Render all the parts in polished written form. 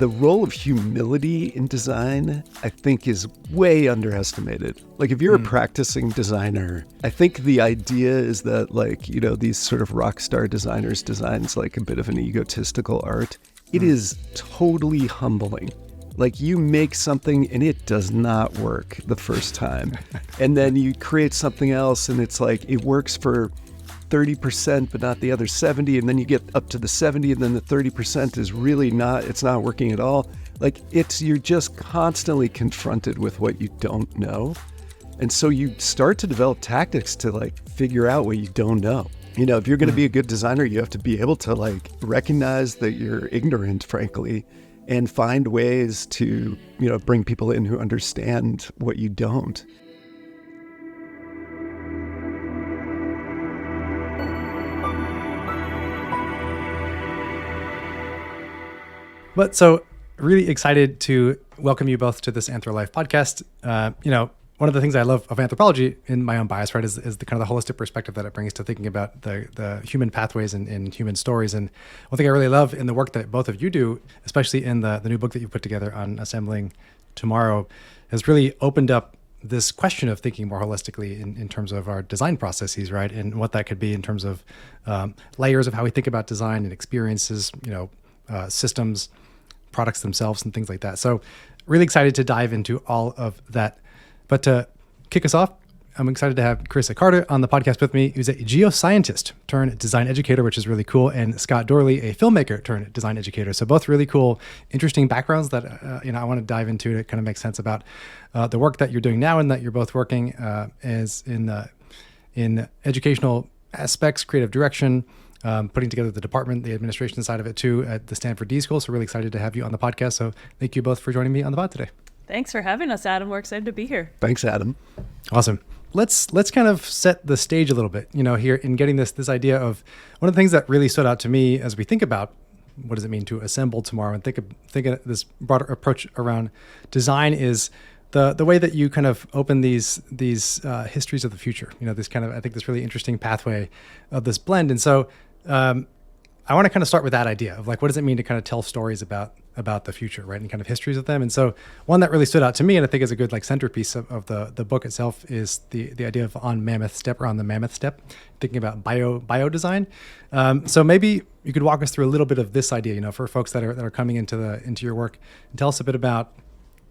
the role of humility in design, I think, is way underestimated. Like, if you're a practicing designer, I think the idea is that, like, you know, these sort of rock star designers designs like a bit of an egotistical art. It is totally humbling. Like, you make something and it does not work the first time. And then you create something else and it's like, it works for 30%, but not the other 70. And then you get up to the 70 and then the 30% is really not, it's not working at all. Like, you're just constantly confronted with what you don't know. And so you start to develop tactics to like figure out what you don't know. You know, if you're going to be a good designer, you have to be able to like recognize that you're ignorant, frankly, and find ways to, you know, bring people in who understand what you don't. But so really excited to welcome you both to this Anthro Life podcast. You know, one of the things I love of anthropology, in my own bias, right, is the kind of the holistic perspective that it brings to thinking about the human pathways and human stories. And one thing I really love in the work that both of you do, especially in the new book that you put together on assembling tomorrow, has really opened up this question of thinking more holistically in terms of our design processes, right? And what that could be in terms of layers of how we think about design and experiences, you know, systems, products themselves and things like that. So really excited to dive into all of that. But to kick us off, I'm excited to have Carissa on the podcast with me, who's a geoscientist turned design educator, which is really cool, and Scott Doorley, a filmmaker turned design educator. So both really cool, interesting backgrounds that you know, I want to dive into to kind of make sense about the work that you're doing now, and that you're both working as in educational aspects, creative direction, putting together the department, the administration side of it too, at the Stanford D School. So really excited to have you on the podcast. So thank you both for joining me on the pod today. Thanks for having us, Adam. We're excited to be here. Thanks, Adam. Awesome. Let's kind of set the stage a little bit, you know, here in getting this idea of one of the things that really stood out to me as we think about what does it mean to assemble tomorrow and think of this broader approach around design is the way that you kind of open these histories of the future, you know, this kind of, I think, this really interesting pathway of this blend. And so I want to kind of start with that idea of like, what does it mean to kind of tell stories about the future, right? And kind of histories of them. And so one that really stood out to me, and I think is a good like centerpiece of the book itself, is the idea of on Mammoth step, or on the Mammoth step, thinking about bio design. So maybe you could walk us through a little bit of this idea, you know, for folks that are coming into your work, and tell us a bit about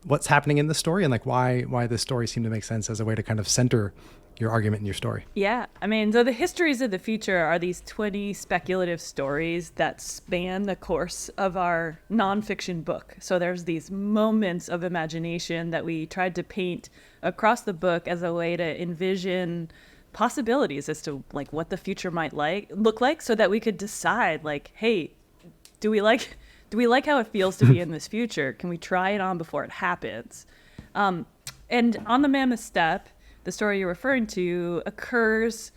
what's happening in the story and like why this story seemed to make sense as a way to kind of center your argument in your story. Yeah, I mean, so the histories of the future are these 20 speculative stories that span the course of our nonfiction book. So there's these moments of imagination that we tried to paint across the book as a way to envision possibilities as to like what the future might look like, so that we could decide like, hey, do we like how it feels to be in this future? Can we try it on before it happens? And on the Mammoth step, the story you're referring to occurs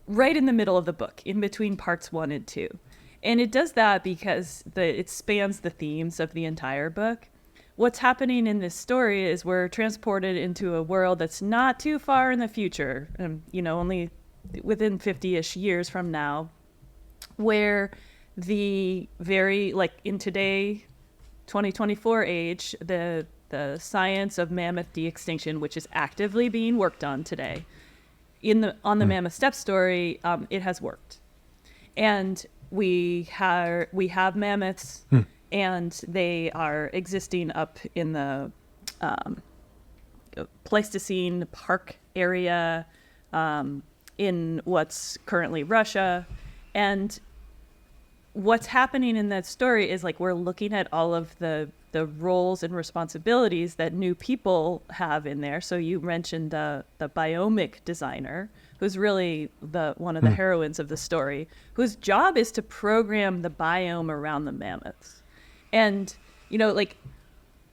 right in the middle of the book, in between parts 1 and 2. And it does that because it spans the themes of the entire book. What's happening in this story is we're transported into a world that's not too far in the future, you know, only within 50-ish years from now, where the very, like in today, 2024 age, the science of mammoth de-extinction, which is actively being worked on today, on the Mammoth Step story, it has worked, and we have mammoths, and they are existing up in the Pleistocene Park area, in what's currently Russia, and what's happening in that story is like we're looking at all of the roles and responsibilities that new people have in there. So you mentioned the biomic designer, who's really one of the heroines of the story, whose job is to program the biome around the mammoths. And, you know, like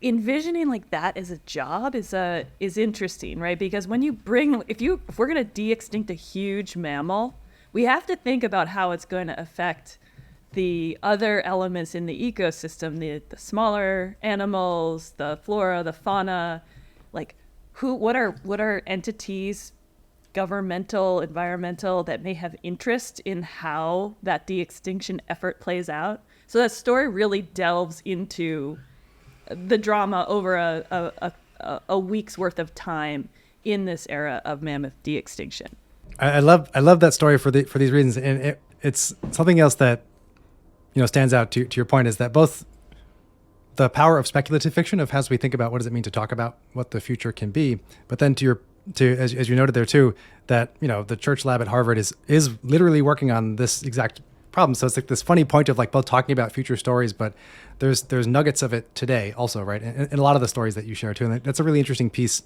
envisioning like that as a job is interesting, right? Because when if we're going to de-extinct a huge mammal, we have to think about how it's going to affect the other elements in the ecosystem, the smaller animals, the flora, the fauna, like what are entities, governmental, environmental, that may have interest in how that de-extinction effort plays out. So that story really delves into the drama over a week's worth of time in this era of mammoth de-extinction. I love that story for these reasons, and it's something else that stands out to your point is that both the power of speculative fiction of as we think about what does it mean to talk about what the future can be, but then as you noted there too, that the Church Lab at Harvard is literally working on this exact problem. So it's like this funny point of like both talking about future stories, but there's nuggets of it today also, right? And a lot of the stories that you share too, and that's a really interesting piece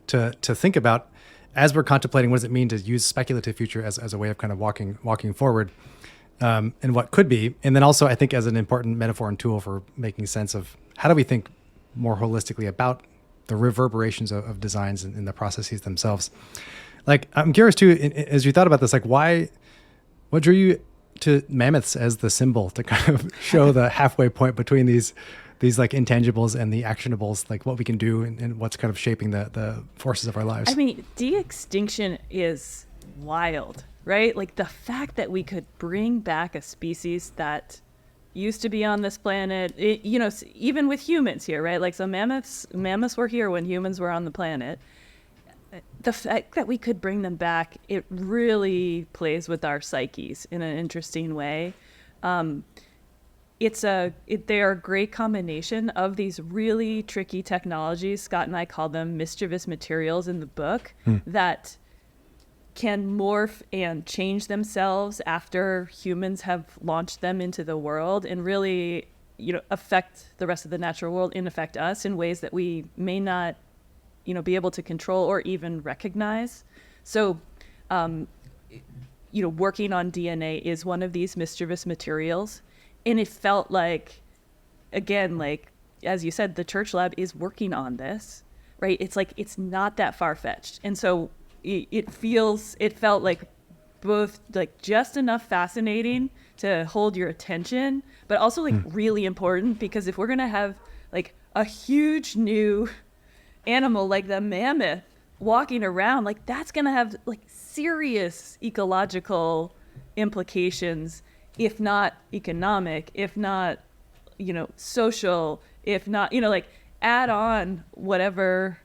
to think about as we're contemplating what does it mean to use speculative future as a way of kind of walking forward. And what could be. And then also, I think, as an important metaphor and tool for making sense of how do we think more holistically about the reverberations of designs in the processes themselves. Like, I'm curious, too, as you thought about this, like, what drew you to mammoths as the symbol to kind of show the halfway point between these like intangibles and the actionables, like what we can do and what's kind of shaping the forces of our lives? I mean, de-extinction is wild. Right? Like the fact that we could bring back a species that used to be on this planet, even with humans here, right? Like, so mammoths were here when humans were on the planet. The fact that we could bring them back, it really plays with our psyches in an interesting way. They are a great combination of these really tricky technologies. Scott and I call them mischievous materials in the book that can morph and change themselves after humans have launched them into the world and really, affect the rest of the natural world and affect us in ways that we may not, be able to control or even recognize. So, working on DNA is one of these mischievous materials. And it felt like, again, like, as you said, the Church Lab is working on this, right? It's like, it's not that far-fetched. And so it felt like both like just enough fascinating to hold your attention, but also like really important, because if we're going to have like a huge new animal like the mammoth walking around, like that's going to have like serious ecological implications, if not economic, if not, social, if not, like add on whatever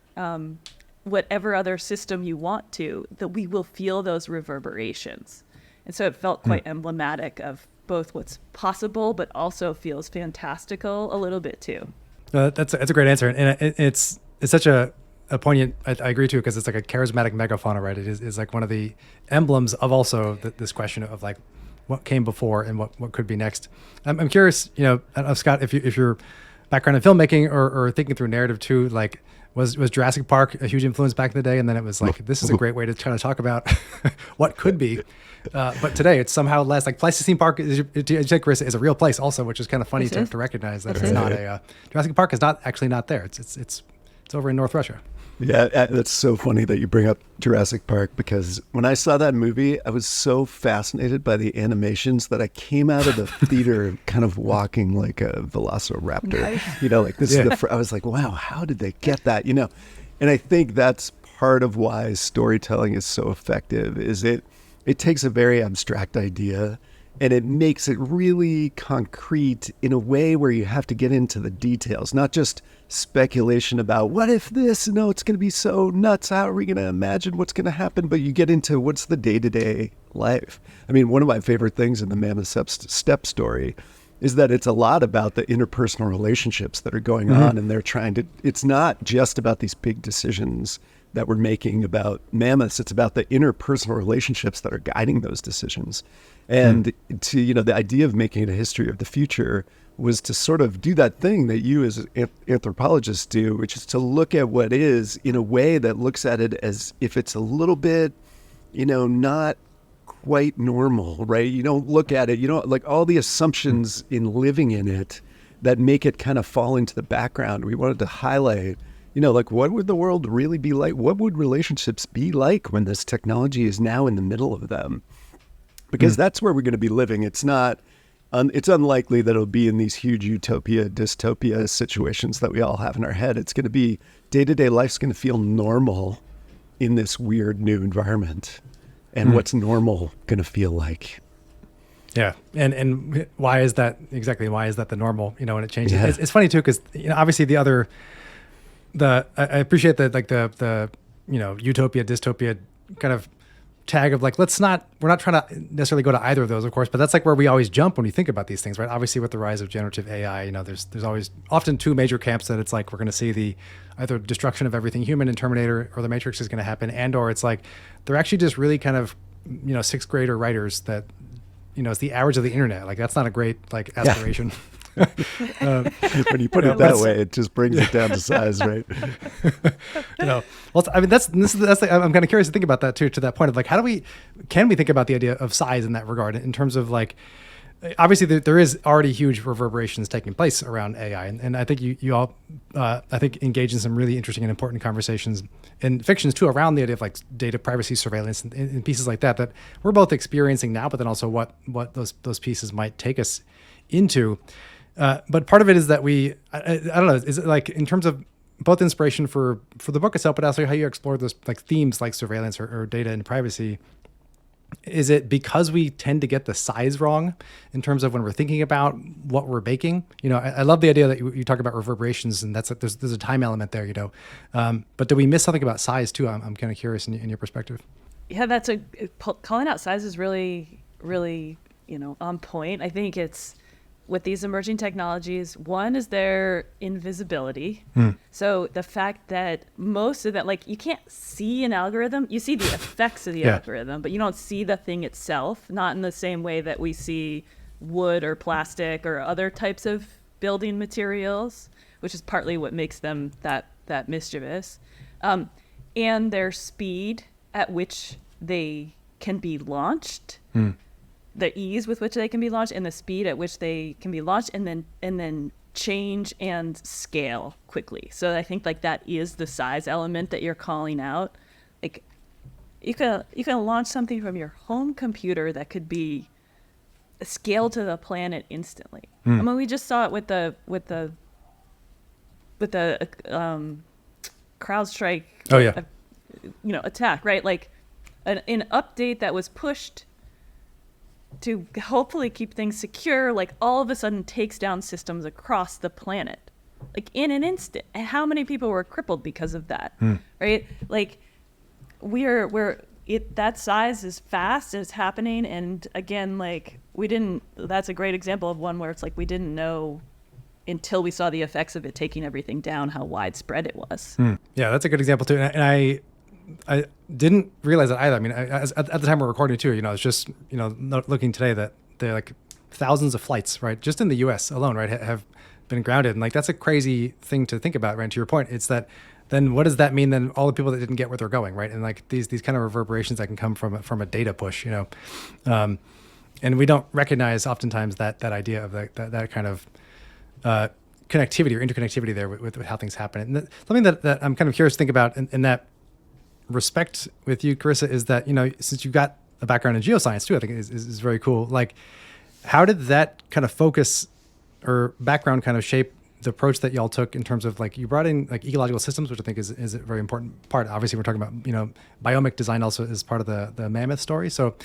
other system you want to, that we will feel those reverberations. And so it felt quite emblematic of both what's possible, but also feels fantastical a little bit too. That's a great answer. And it's such a poignant, I agree too, because it's like a charismatic megafauna, right? It is like one of the emblems of also this question of like what came before and what could be next. I'm curious, Scott, if your background in filmmaking or thinking through narrative too, like, Was Jurassic Park a huge influence back in the day? And then it was like, this is a great way to try to talk about what could be. But today it's somehow less like Pleistocene Park, as you said, Carissa, is a real place also, which is kind of funny to recognize that it's not Jurassic Park is not there. It's over in North Russia. Yeah, that's so funny that you bring up Jurassic Park, because when I saw that movie, I was so fascinated by the animations that I came out of the theater kind of walking like a velociraptor. Nice. Like this is I was like, wow, how did they get that? And I think that's part of why storytelling is so effective, is it takes a very abstract idea and it makes it really concrete in a way where you have to get into the details, not just speculation about what if this, no, it's going to be so nuts, how are we going to imagine what's going to happen, but you get into what's the day-to-day life. I mean, one of my favorite things in the Mammoth Step story is that it's a lot about the interpersonal relationships that are going on, and it's not just about these big decisions that we're making about mammoths. It's about the interpersonal relationships that are guiding those decisions. And the idea of making it a history of the future was to sort of do that thing that you as anthropologists do, which is to look at what is in a way that looks at it as if it's a little bit, not quite normal, right? You don't look at it, like all the assumptions in living in it that make it kind of fall into the background. We wanted to highlight, like what would the world really be like? What would relationships be like when this technology is now in the middle of them? Because that's where we're going to be living. It's not, it's unlikely that it'll be in these huge utopia, dystopia situations that we all have in our head. It's going to be day-to-day life's going to feel normal in this weird new environment. And what's normal going to feel like? Yeah. And why is that exactly? Why is that the normal, when it changes? Yeah. It's funny too, because, obviously I appreciate that, like the utopia, dystopia kind of tag of like, we're not trying to necessarily go to either of those, of course, but that's like where we always jump when we think about these things, right? Obviously with the rise of generative AI, there's always often two major camps that it's like, we're going to see the either destruction of everything human in Terminator, or the Matrix is going to happen. And, or it's like, they're actually just really kind of, sixth grader writers that, it's the average of the internet. Like, that's not a great like aspiration. When you put it that way, it just brings it down to size, right? Well, I mean, that's I'm kind of curious to think about that too, to that point of like, can we think about the idea of size in that regard, in terms of like, obviously there is already huge reverberations taking place around AI. And I think you all, I think, engage in some really interesting and important conversations in fictions too, around the idea of like data privacy, surveillance, and pieces like that we're both experiencing now, but then also what those pieces might take us into. But part of it is that I don't know, is it like in terms of both inspiration for the book itself, but also how you explore those like themes like surveillance or data and privacy? Is it because we tend to get the size wrong in terms of when we're thinking about what we're baking? I love the idea that you talk about reverberations, and that's there's a time element there, but do we miss something about size too? I'm kind of curious in your perspective. Yeah, calling out size is really, really, on point. I think it's, with these emerging technologies, one is their invisibility. So the fact that most of that, like, you can't see an algorithm, you see the effects of the algorithm, but you don't see the thing itself, not in the same way that we see wood or plastic or other types of building materials, which is partly what makes them that mischievous. And their speed at which they can be launched. The ease with which they can be launched, and the speed at which they can be launched, and then change and scale quickly. So I think like that is the size element that you're calling out. Like, you can launch something from your home computer that could be scaled to the planet instantly. I mean, we just saw it with the CrowdStrike attack, right? Like an update that was pushed to hopefully keep things secure, like all of a sudden takes down systems across the planet, like in an instant. And how many people were crippled because of that, right? Like, that size is fast, it's happening. And again, like, that's a great example of one where it's like, we didn't know until we saw the effects of it taking everything down, how widespread it was. Yeah, that's a good example too. And I didn't realize that either. I mean, at the time we're recording too, it's just, looking today that they're like thousands of flights, right? Just in the US alone, right, have been grounded. And like, that's a crazy thing to think about, right? To your point, it's that, then what does that mean? Then all the people that didn't get where they're going, right? And like these kind of reverberations that can come from a data push, and we don't recognize oftentimes that idea of that kind of connectivity or interconnectivity there with how things happen. And something that I'm kind of curious to think about in that respect with you, Carissa, is that, since you've got a background in geoscience too, I think is very cool. Like, how did that kind of focus or background kind of shape the approach that y'all took in terms of like, you brought in like ecological systems, which I think is a very important part. Obviously we're talking about, biomic design also is part of the Mammoth story. So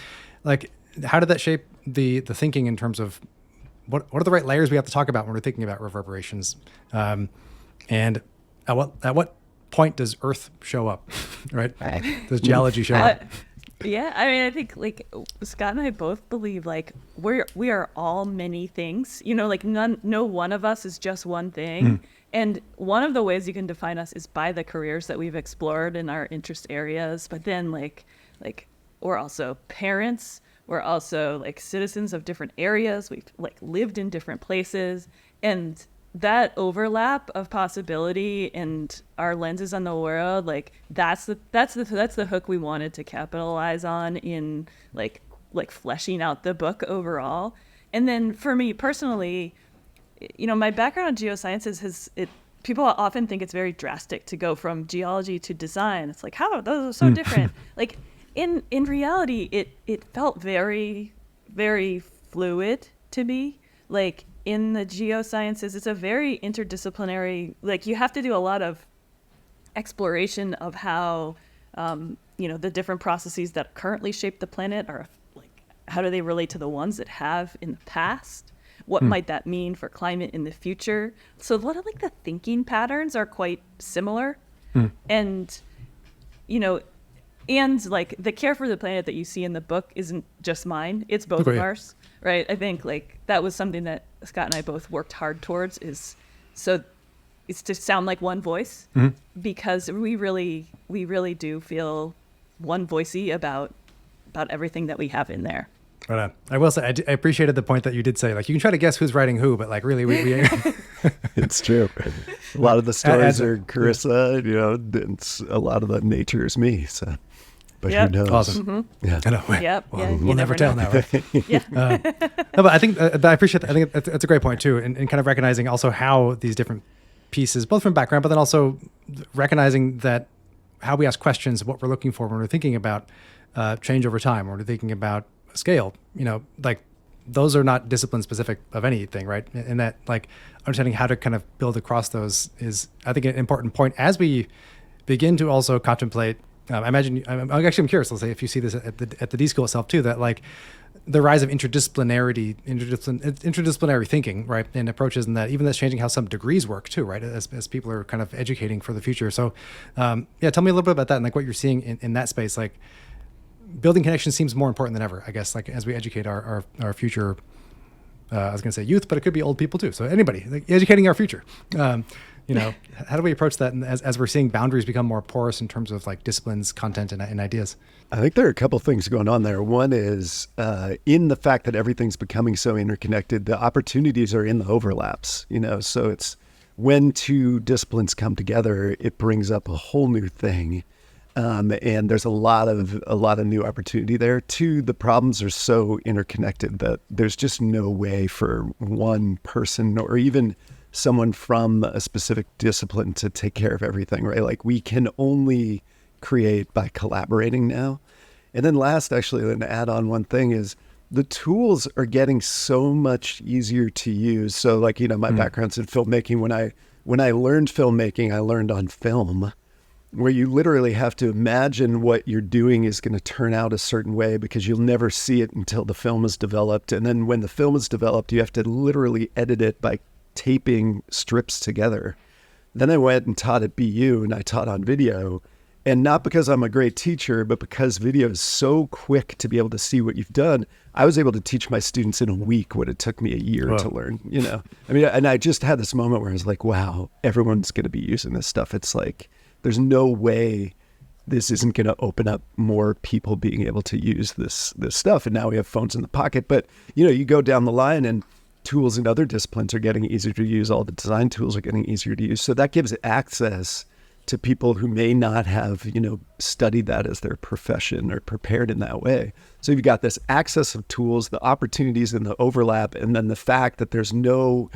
like, how did that shape the thinking in terms of what are the right layers we have to talk about when we're thinking about reverberations? And at what point does Earth show up, right? Does geology show up? Yeah, I mean, I think like Scott and I both believe like we are all many things. Like no one of us is just one thing. And one of the ways you can define us is by the careers that we've explored in our interest areas. But then like we're also parents. We're also like citizens of different areas. We've like lived in different places, and that overlap of possibility and our lenses on the world, like that's the hook we wanted to capitalize on in like fleshing out the book overall. And then for me personally, my background in geosciences people often think it's very drastic to go from geology to design. It's like, how those are so different. Like in reality, it felt very, very fluid to me. Like in the geosciences, it's a very interdisciplinary, like you have to do a lot of exploration of how, the different processes that currently shape the planet are like how do they relate to the ones that have in the past? What might that mean for climate in the future? So a lot of like the thinking patterns are quite similar. And, you know, and like the care for the planet that you see in the book isn't just mine, it's both of ours, right? I think like that was something that Scott and I both worked hard towards, is so it's to sound like one voice, because we really do feel one voicey about everything that we have in there. Right on. I will say, I appreciated the point that you did say, like, you can try to guess who's writing who, but like really, we It's true. A lot of the stories are Carissa, you know, it's, a lot of the nature is me. So, but who knows? Awesome. Yeah, I know. We'll never tell now, right? No, but I think I appreciate that. I think that's a great point too, and kind of recognizing also how these different pieces, both from background, but then also recognizing that how we ask questions, what we're looking for when we're thinking about change over time, when we're thinking about scale, you know, like those are not discipline specific of anything, right? And that like understanding how to kind of build across those is, I think, an important point as we begin to also contemplate. I imagine, I'm curious, let's say if you see this at the D school itself too, that like the rise of interdisciplinary thinking, right? And approaches, and that even that's changing how some degrees work too, right? As people are kind of educating for the future. So tell me a little bit about that and like what you're seeing in that space. Like building connections seems more important than ever, I guess, like as we educate our future, I was going to say youth, but it could be old people too. So anybody, like educating our future. You know, how do we approach that? And as we're seeing boundaries become more porous in terms of like disciplines, content, and ideas? I think there are a couple things going on there. One is in the fact that everything's becoming so interconnected, the opportunities are in the overlaps, you know, so it's when two disciplines come together, it brings up a whole new thing. And there's a lot of new opportunity there. Two, the problems are so interconnected that there's just no way for one person or even someone from a specific discipline to take care of everything, right? Like we can only create by collaborating now. And then last, actually, an add on one thing is the tools are getting so much easier to use. So like, you know, my background's in filmmaking. When I learned filmmaking, I learned on film, where you literally have to imagine what you're doing is going to turn out a certain way because you'll never see it until the film is developed. And then when the film is developed, you have to literally edit it by taping strips together. Then I went and taught at BU and I taught on video, and not because I'm a great teacher, but because video is so quick to be able to see what you've done. I was able to teach my students in a week what it took me a year to learn, you know? I mean, and I just had this moment where I was like, wow, everyone's going to be using this stuff. It's like, there's no way this isn't going to open up more people being able to use this stuff. And now we have phones in the pocket, but you know, you go down the line and tools in other disciplines are getting easier to use. All the design tools are getting easier to use. So that gives access to people who may not have, you know, studied that as their profession or prepared in that way. So you've got this access of tools, the opportunities and the overlap, and then the fact that there's all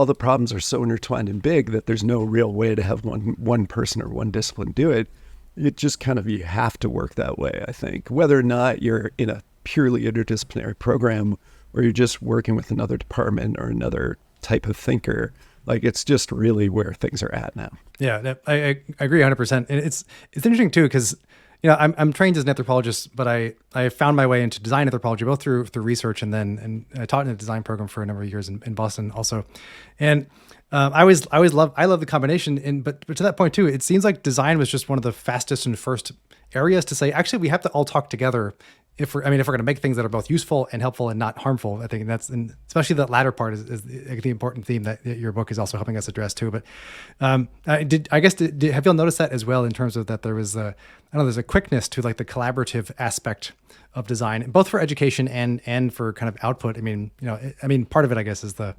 the problems are so intertwined and big that there's no real way to have one person or one discipline do it. It just kind of, you have to work that way, I think, whether or not you're in a purely interdisciplinary program or you're just working with another department or another type of thinker. Like, it's just really where things are at now. Yeah, I agree 100%. And it's interesting too, because, you know, I'm trained as an anthropologist, but I found my way into design anthropology, both through research and I taught in a design program for a number of years in Boston also. And I love the combination. But to that point too, it seems like design was just one of the fastest and first areas to say, actually, we have to all talk together if we're going to make things that are both useful and helpful and not harmful. I think and especially that latter part is the important theme that your book is also helping us address too. But have you all noticed that as well in terms of that there was there's a quickness to like the collaborative aspect of design, both for education and for kind of output. I mean, part of it, I guess, is the,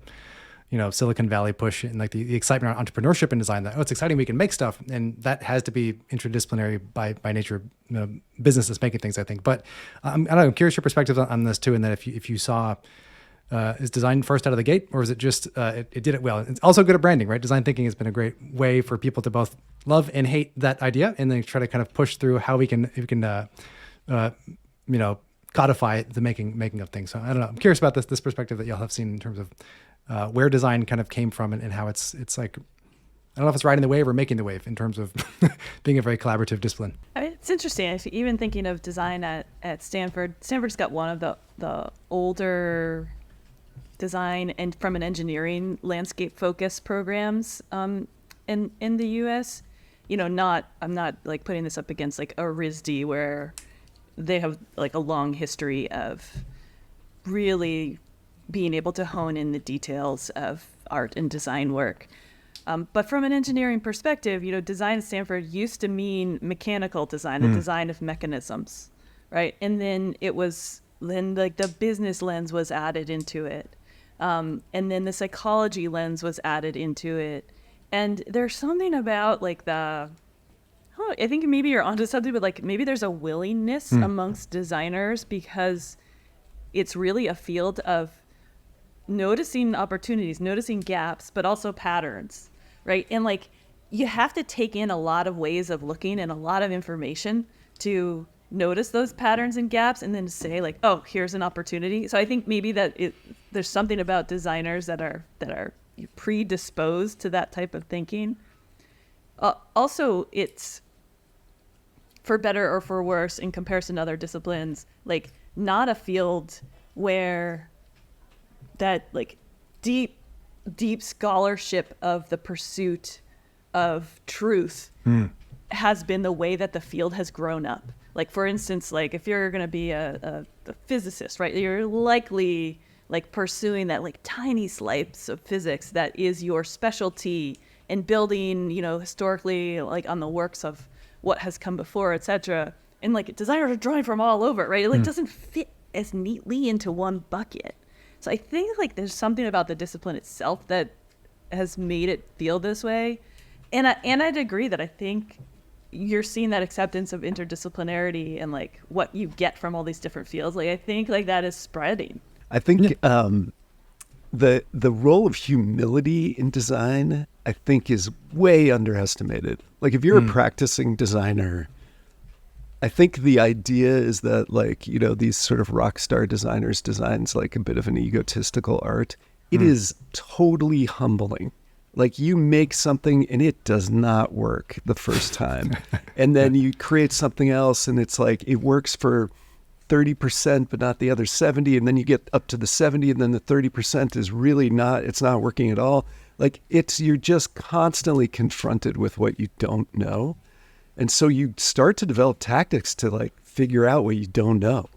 you know, Silicon Valley push and like the excitement around entrepreneurship and design, that, it's exciting, we can make stuff. And that has to be interdisciplinary by nature, you know, business is making things, I think. But I'm curious your perspective on this too. And that if you saw, is design first out of the gate, or is it just, it did it well? It's also good at branding, right? Design thinking has been a great way for people to both love and hate that idea, and then try to kind of push through how we can codify the making of things. So I don't know. I'm curious about this perspective that y'all have seen in terms of where design kind of came from and how it's like, I don't know if it's riding the wave or making the wave in terms of being a very collaborative discipline. I mean, It's interesting. If even thinking of design at Stanford, Stanford's got one of the older design and from an engineering landscape focus programs in the U.S. I'm not like putting this up against like a RISD where they have like a long history of really being able to hone in the details of art and design work. But from an engineering perspective, design at Stanford used to mean mechanical design, the design of mechanisms, right? And then like the business lens was added into it. And then the psychology lens was added into it. And there's something about like I think maybe you're onto something, but like maybe there's a willingness amongst designers because it's really a field of noticing opportunities, noticing gaps, but also patterns, right? And like you have to take in a lot of ways of looking and a lot of information to notice those patterns and gaps and then say like, oh, here's an opportunity. So I think maybe there's something about designers that are predisposed to that type of thinking. Also, it's for better or for worse in comparison to other disciplines, like not a field where that like deep scholarship of the pursuit of truth has been the way that the field has grown up. Like, for instance, like if you're going to be a physicist, right, you're likely like pursuing that like tiny slice of physics that is your specialty and building, historically like on the works of what has come before, etc. And like designers are drawing from all over, right? It like doesn't fit as neatly into one bucket. So I think like there's something about the discipline itself that has made it feel this way. And I'd agree that I think you're seeing that acceptance of interdisciplinarity and like what you get from all these different fields. Like I think like that is spreading. I think the role of humility in design, I think, is way underestimated. Like if you're a practicing designer, I think the idea is that like, these sort of rock star designers designs like a bit of an egotistical art. It is totally humbling. Like you make something and it does not work the first time. And then you create something else and it's like it works for 30%, but not the other 70. And then you get up to the 70 and then the 30% is really it's not working at all. Like you're just constantly confronted with what you don't know. And so you start to develop tactics to like figure out what you don't know.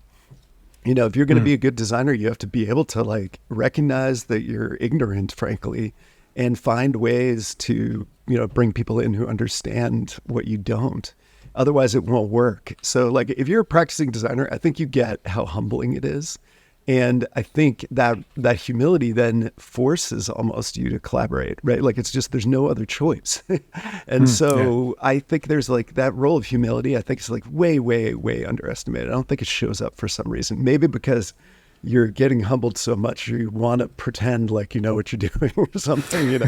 If you're going to be a good designer, you have to be able to like recognize that you're ignorant, frankly, and find ways to, bring people in who understand what you don't. Otherwise it won't work. So like if you're a practicing designer, I think you get how humbling it is. And I think that humility then forces almost you to collaborate, right? Like it's just, there's no other choice. And I think there's like that role of humility, I think it's like way, way, way underestimated. I don't think it shows up for some reason. Maybe because you're getting humbled so much, you want to pretend like you know what you're doing or something,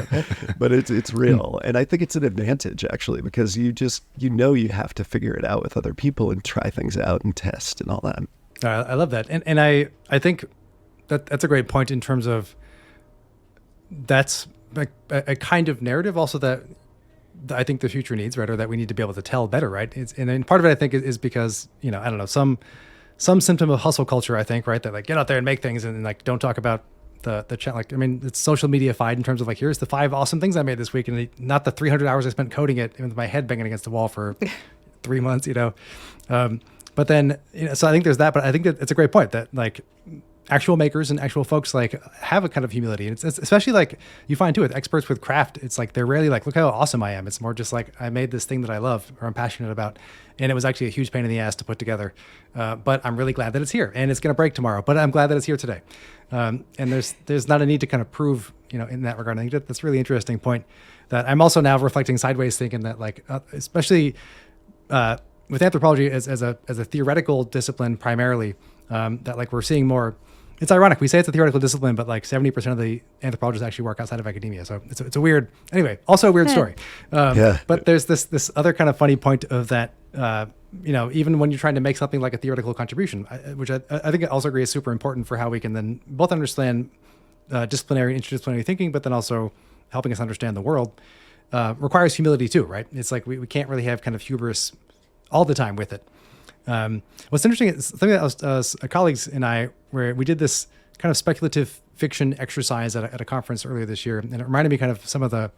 but it's real. And I think it's an advantage actually, because you have to figure it out with other people and try things out and test and all that. I love that. And I think that's a great point in terms of that's a kind of narrative also that I think the future needs, right? Or that we need to be able to tell better, right? And part of it I think is because, I don't know, some symptom of hustle culture, I think, right? That like get out there and make things and like don't talk about the chat. Like, I mean, it's social media-fied in terms of like, here's the 5 awesome things I made this week. And not the 300 hours I spent coding it with my head banging against the wall for 3 months, But then, so I think there's that, but I think that it's a great point that like actual makers and actual folks like have a kind of humility. And it's especially like you find too with experts with craft, it's like, they're rarely like, look how awesome I am. It's more just like, I made this thing that I love or I'm passionate about. And it was actually a huge pain in the ass to put together. But I'm really glad that it's here and it's going to break tomorrow, but I'm glad that it's here today. And there's not a need to kind of prove, in that regard. I think that's a really interesting point that I'm also now reflecting sideways, thinking that like, especially, with anthropology as a theoretical discipline primarily, that like we're seeing more. It's ironic we say it's a theoretical discipline, but like 70% of the anthropologists actually work outside of academia. So it's a weird, anyway, also a weird story. But there's this other kind of funny point of that. Even when you're trying to make something like a theoretical contribution, which I think I also agree is super important for how we can then both understand disciplinary and interdisciplinary thinking, but then also helping us understand the world, requires humility too, right? It's like we can't really have kind of hubris all the time with it. What's interesting is something that colleagues and I, where we did this kind of speculative fiction exercise at a conference earlier this year, and it reminded me kind of some of the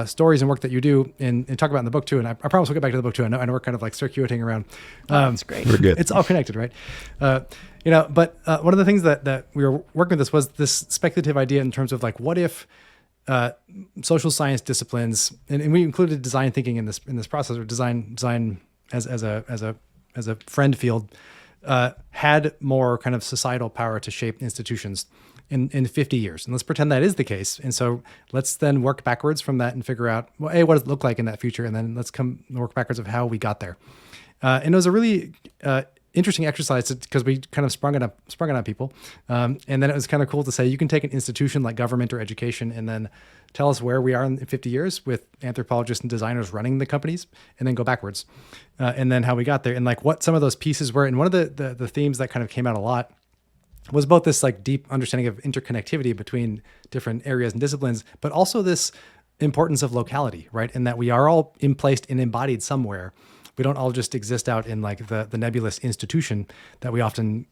stories and work that you do and talk about in the book too. And I promise we'll get back to the book too. I know we're kind of like circuiting around. That's great. We're good. It's all connected, right? But one of the things that we were working with was this speculative idea in terms of like, what if social science disciplines, and we included design thinking in this process, or design as a friend field, had more kind of societal power to shape institutions in 50 years. And let's pretend that is the case. And so let's then work backwards from that and figure out, well, A, what does it look like in that future? And then let's work backwards of how we got there. And it was a really interesting exercise because we kind of sprung it on people. And then it was kind of cool to say, you can take an institution like government or education and then tell us where we are in 50 years with anthropologists and designers running the companies, and then go backwards. And then how we got there and like what some of those pieces were. And one of the themes that kind of came out a lot was both this like deep understanding of interconnectivity between different areas and disciplines, but also this importance of locality, right? And that we are all placed and embodied somewhere. We don't all just exist out in like the nebulous institution that we often,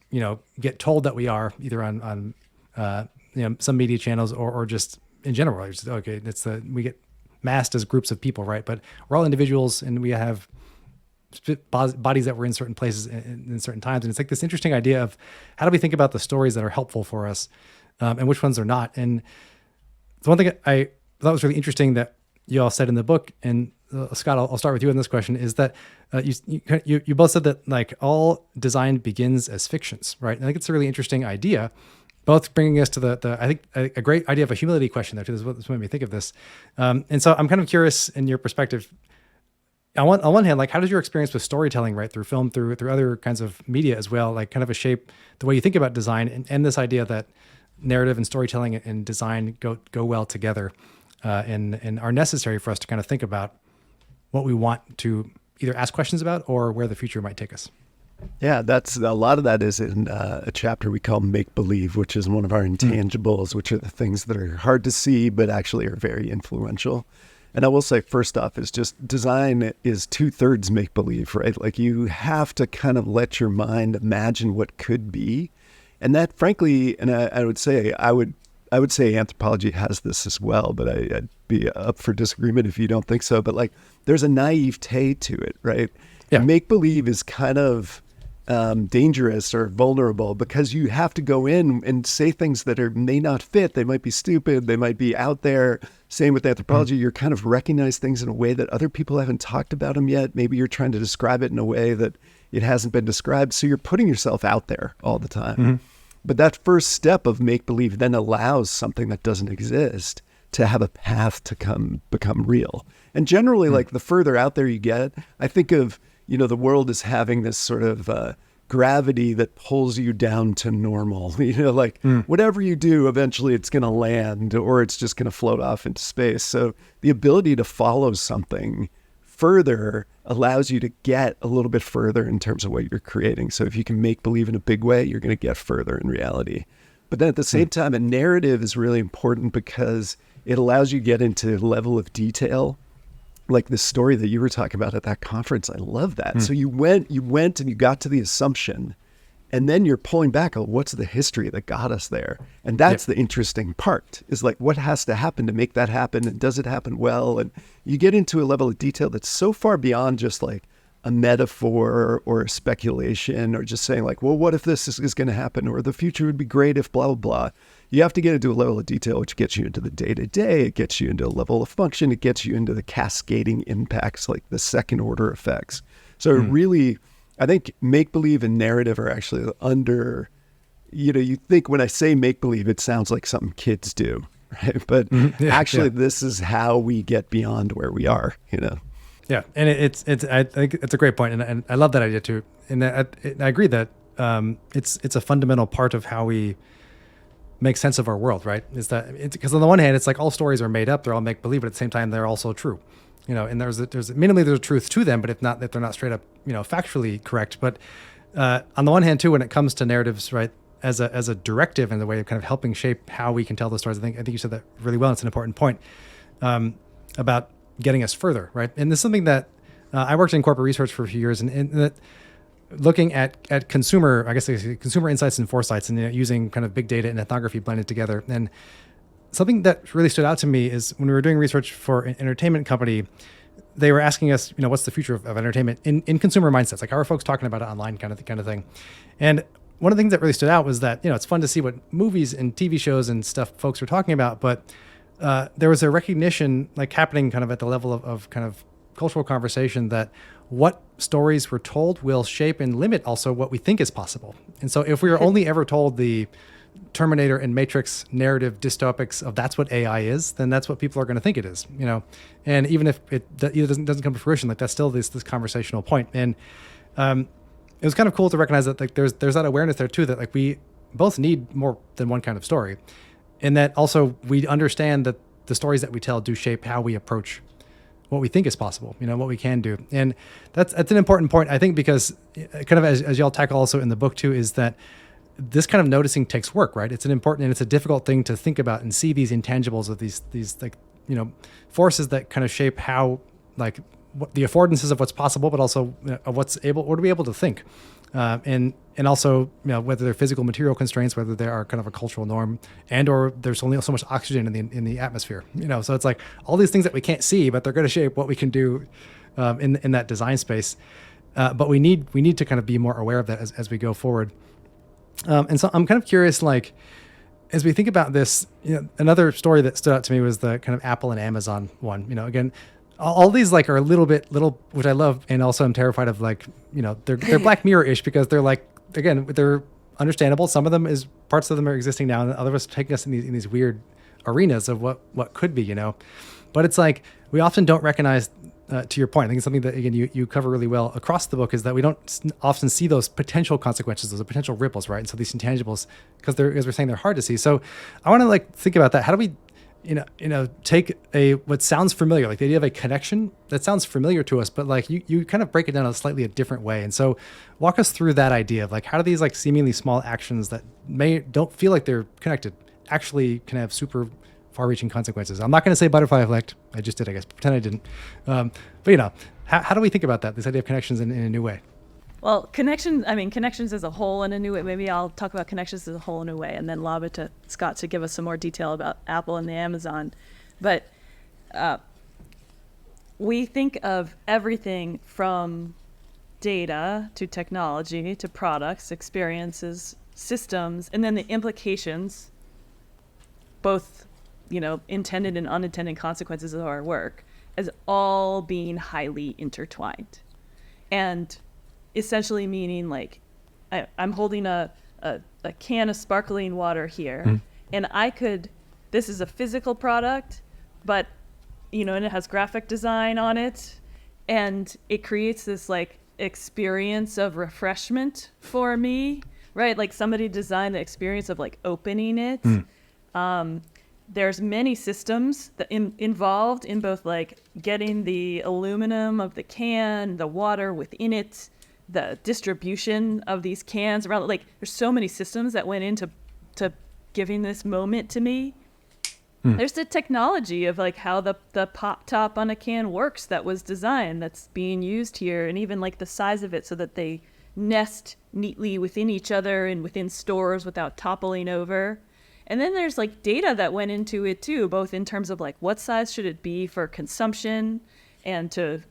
get told that we are, either on some media channels or just in general. It's just, okay, we get massed as groups of people, right? But we're all individuals and we have bodies that were in certain places in certain times. And it's like this interesting idea of how do we think about the stories that are helpful for us and which ones are not. And the one thing I thought was really interesting that you all said in the book, and Scott, I'll start with you on this question, is that you both said that like all design begins as fictions, right? And I think it's a really interesting idea, both bringing us to I think a great idea of a humility question there too. This is what made me think of this. And so I'm kind of curious in your perspective, on one hand, like how does your experience with storytelling, right, through film, through other kinds of media as well, like kind of shape the way you think about design and this idea that narrative and storytelling and design go well together and are necessary for us to kind of think about what we want to either ask questions about or where the future might take us. Yeah, that's a lot of that is in a chapter we call Make Believe, which is one of our intangibles, which are the things that are hard to see, but actually are very influential. And I will say, first off, is just design is 2/3 make believe, right? Like you have to kind of let your mind imagine what could be. And that frankly, and I would say, I would say anthropology has this as well, but I'd be up for disagreement if you don't think so. But like, there's a naivete to it, right? Yeah. Make believe is kind of dangerous or vulnerable because you have to go in and say things that may not fit. They might be stupid. They might be out there. Same with anthropology. You're kind of recognize things in a way that other people haven't talked about them yet. Maybe you're trying to describe it in a way that it hasn't been described. So you're putting yourself out there all the time. Mm-hmm. But that first step of make believe then allows something that doesn't exist to have a path to become real. And generally, like the further out there you get, I think of, the world is having this sort of gravity that pulls you down to normal. Whatever you do, eventually it's going to land or it's just going to float off into space. So the ability to follow something further allows you to get a little bit further in terms of what you're creating. So if you can make believe in a big way, you're going to get further in reality. But then at the same time, a narrative is really important because it allows you to get into a level of detail. Like the story that you were talking about at that conference, I love that. So you went and you got to the assumption, and then you're pulling back on what's the history that got us there. And that's the interesting part, is like what has to happen to make that happen, and does it happen well? And you get into a level of detail that's so far beyond just like a metaphor or a speculation or just saying like, well, what if this is going to happen, or the future would be great if blah, blah, blah. You have to get into a level of detail, which gets you into the day-to-day. It gets you into a level of function. It gets you into the cascading impacts, like the second order effects. So really, I think make-believe and narrative are actually under, you think when I say make-believe, it sounds like something kids do, right? But this is how we get beyond where we are, Yeah, and I think it's a great point, and I love that idea too. And I agree that it's a fundamental part of how we make sense of our world, right? Is that it's because on the one hand, it's like all stories are made up, they're all make believe, but at the same time, they're also true, And there's minimally there's a truth to them, but if they're not straight up, factually correct. But on the one hand, too, when it comes to narratives, right, as a directive and the way of kind of helping shape how we can tell those stories, I think you said that really well. It's an important point about getting us further, right? And this is something that I worked in corporate research for a few years, and that looking at consumer, I guess consumer insights and foresights, and using kind of big data and ethnography blended together. And something that really stood out to me is when we were doing research for an entertainment company, they were asking us, what's the future of entertainment in consumer mindsets? Like, how are folks talking about it online, kind of thing. And one of the things that really stood out was that, it's fun to see what movies and TV shows and stuff folks are talking about, but there was a recognition like happening kind of at the level of kind of cultural conversation that what stories were told will shape and limit also what we think is possible. And so if we were only ever told the Terminator and Matrix narrative dystopics of that's what AI is, then that's what people are going to think it is, And even if it doesn't come to fruition, like that's still this conversational point. And it was kind of cool to recognize that like there's that awareness there too, that like we both need more than one kind of story, and that also we understand that the stories that we tell do shape how we approach what we think is possible, what we can do. And that's an important point, I think, because kind of as y'all tackle also in the book too, is that this kind of noticing takes work, right? It's an important and it's a difficult thing to think about and see these intangibles of these like, forces that kind of shape how like what the affordances of what's possible, but also of what are we able to think? And also, whether they're physical material constraints, whether they are kind of a cultural norm, or there's only so much oxygen in the atmosphere, So it's like all these things that we can't see, but they're going to shape what we can do in that design space. But we need to kind of be more aware of that as we go forward. And so I'm kind of curious, like, as we think about this, another story that stood out to me was the kind of Apple and Amazon one. Again, all these like are a little, which I love, and also I'm terrified of, like, they're Black Mirror-ish because they're like, again, they're understandable. Some of them parts of them are existing now, and others taking us in these weird arenas of what could be, But it's like we often don't recognize. To your point, I think it's something that, again, you cover really well across the book, is that we don't often see those potential consequences, those potential ripples, right? And so these intangibles, because as we're saying, they're hard to see. So I want to like think about that. How do we, take what sounds familiar, like the idea of a connection that sounds familiar to us, but like you kind of break it down in a slightly different way. And so walk us through that idea of like, how do these like seemingly small actions that don't feel like they're connected actually can have super far-reaching consequences? I'm not going to say butterfly effect. I just did, I guess. Pretend I didn't. But how do we think about that? This idea of connections in a new way. Well, connections as a whole in a new way. Maybe I'll talk about connections as a whole in a way, and then lob it to Scott to give us some more detail about Apple and the Amazon. But we think of everything from data to technology to products, experiences, systems, and then the implications, both intended and unintended consequences of our work, as all being highly intertwined. And essentially meaning like I'm holding a can of sparkling water here, and this is a physical product, but and it has graphic design on it, and it creates this like experience of refreshment for me, right? Like somebody designed the experience of like opening it. There's many systems that involved in both like getting the aluminum of the can, the water within it, the distribution of these cans around. Like there's so many systems that went into giving this moment to me. There's the technology of like how the pop top on a can works that was designed, that's being used here, and even like the size of it so that they nest neatly within each other and within stores without toppling over. And then there's like data that went into it too, both in terms of like what size should it be for consumption and to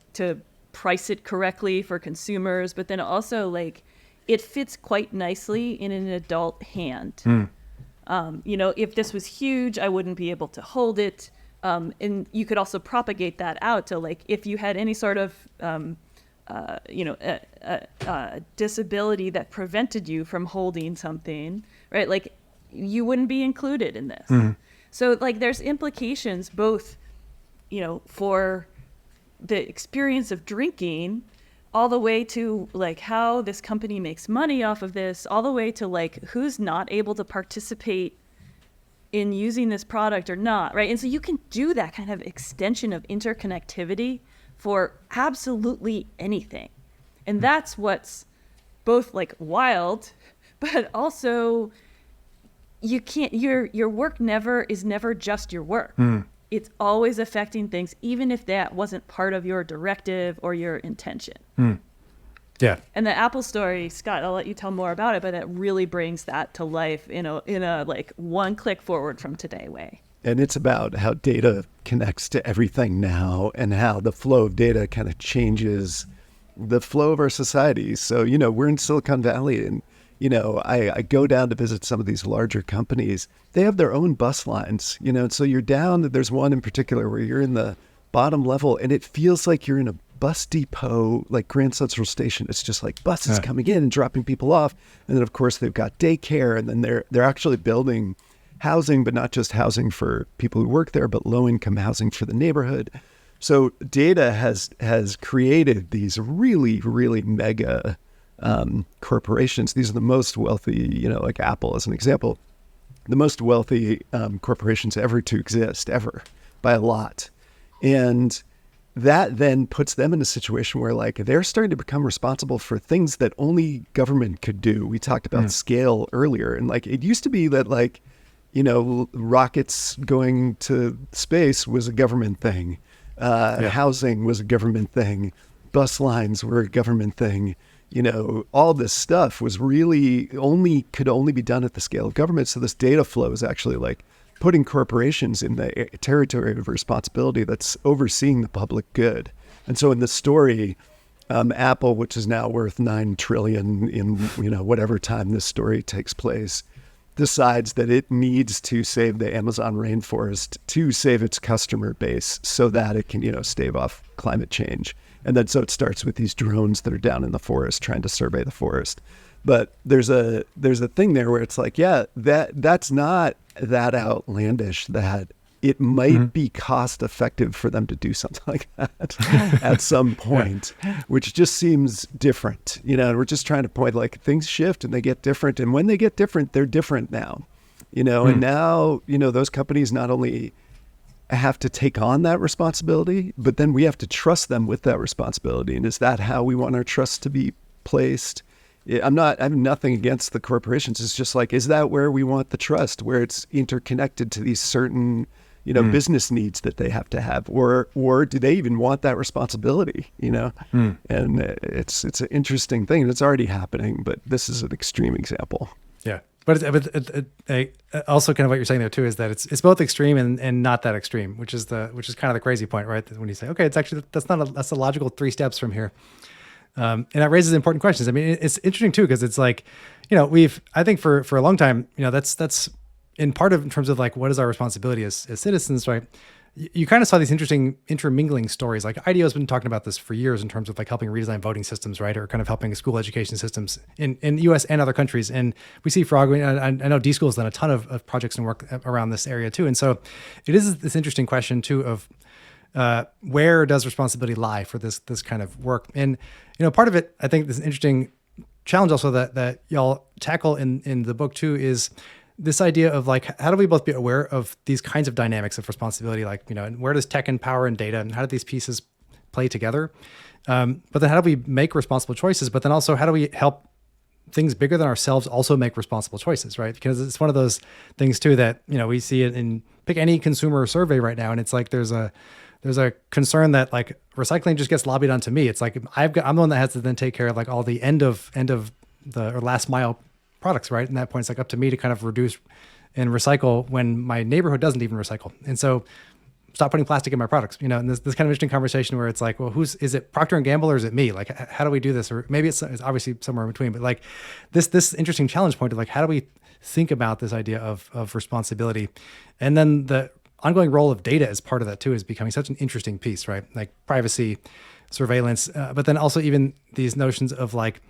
price it correctly for consumers, but then also like it fits quite nicely in an adult hand. If this was huge, I wouldn't be able to hold it. And you could also propagate that out to like if you had any sort of disability that prevented you from holding something, right? Like you wouldn't be included in this. So like there's implications both, for the experience of drinking, all the way to like how this company makes money off of this, all the way to like who's not able to participate in using this product or not, right? And so you can do that kind of extension of interconnectivity for absolutely anything. And that's what's both like wild, but also you can't, your work is never just your work. it's always affecting things, even if that wasn't part of your directive or your intention. Yeah. And the Apple story, Scott, I'll let you tell more about it, but it really brings that to life in a like one click forward from today way. And it's about how data connects to everything now and how the flow of data kind of changes the flow of our society. So, we're in Silicon Valley, and, I go down to visit some of these larger companies. They have their own bus lines, and so you're down, there's one in particular where you're in the bottom level and it feels like you're in a bus depot, like Grand Central Station. It's just like buses coming in and dropping people off. And then of course they've got daycare, and then they're actually building housing, but not just housing for people who work there, but low income housing for the neighborhood. So data has created these really, really mega corporations. These are the most wealthy, like Apple as an example, the most wealthy corporations ever to exist, ever, by a lot. And that then puts them in a situation where like they're starting to become responsible for things that only government could do. We talked about scale earlier, and like it used to be that like, rockets going to space was a government thing. Housing was a government thing. Bus lines were a government thing. All this stuff was really could only be done at the scale of government. So this data flow is actually like putting corporations in the territory of responsibility that's overseeing the public good. And so in the story, Apple, which is now worth $9 trillion in, whatever time this story takes place, decides that it needs to save the Amazon rainforest to save its customer base so that it can, stave off climate change. And then so it starts with these drones that are down in the forest trying to survey the forest. But there's a thing there where it's like, that's not that outlandish that it might be cost effective for them to do something like that at some point, which just seems different. And we're just trying to point like things shift and they get different. And when they get different, they're different now, and now, those companies not only have to take on that responsibility, but then we have to trust them with that responsibility. And is that how we want our trust to be placed? I have nothing against the corporations. It's just like, is that where we want the trust, where it's interconnected to these certain, business needs that they have to have, or do they even want that responsibility, And it's an interesting thing, and it's already happening, but this is an extreme example. Yeah. But also kind of what you're saying there too is that it's both extreme and not that extreme, which is kind of the crazy point, right? When you say, okay, it's actually that's a logical 3 steps from here. And that raises important questions. I mean, it's interesting too, because it's like, I think for a long time, that's in part of in terms of like, what is our responsibility as citizens, right? You kind of saw these interesting intermingling stories. Like IDEO has been talking about this for years in terms of like helping redesign voting systems, right? Or kind of helping school education systems in the US and other countries. And we see Frog, I know D-School has done a ton of projects and work around this area too. And so it is this interesting question too of, where does responsibility lie for this kind of work? And, part of it, I think this interesting challenge also that y'all tackle in the book too, is this idea of like, how do we both be aware of these kinds of dynamics of responsibility? Like, and where does tech and power and data, and how do these pieces play together? But then how do we make responsible choices? But then also, how do we help things bigger than ourselves also make responsible choices, right? Because it's one of those things too that, we see it in, pick any consumer survey right now. And it's like, there's a concern that like recycling just gets lobbied onto me. It's like, I'm the one that has to then take care of like all the end of the or last mile products, right? And that point, it's like up to me to kind of reduce and recycle when my neighborhood doesn't even recycle. And so stop putting plastic in my products, and this kind of interesting conversation where it's like, well, is it Procter & Gamble or is it me? Like, how do we do this? Or maybe it's obviously somewhere in between, but like this interesting challenge point of like, how do we think about this idea of responsibility? And then the ongoing role of data as part of that too is becoming such an interesting piece, right? Like privacy, surveillance, but then also even these notions of like,